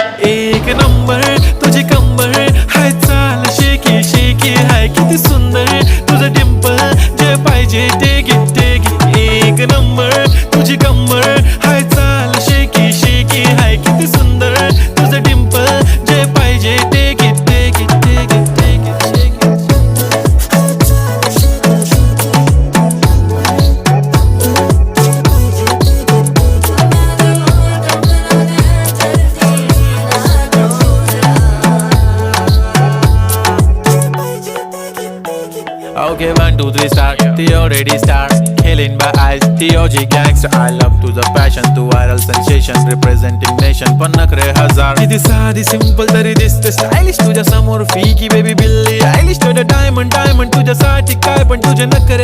एक नंबर तुझी कंबर हाय, चाल शेकी शेकी हाय, किती सुंदर तुझं डिंपल, जे पाहिजे ते घे ते घे. एक नंबर तुझी कंबर हाय, चाल शेकी शेकी हाय, किती सुंदर तुझं डिंपल, जे पाहिजे ते घे ते घे ते घे ते घे ते घे. Okay, 1, 2, 3 start. The already start. Killing by eyes. The OG gangster. I love to the passion, to viral sensation, representing nation. पन्नकरे हजार. किती साधी simple तरी दिसते stylish तुझ्या समोर. फीकी baby बिल्ली. Stylish to the diamond, diamond तुझ्यासाठी काय पण तुझे नखरे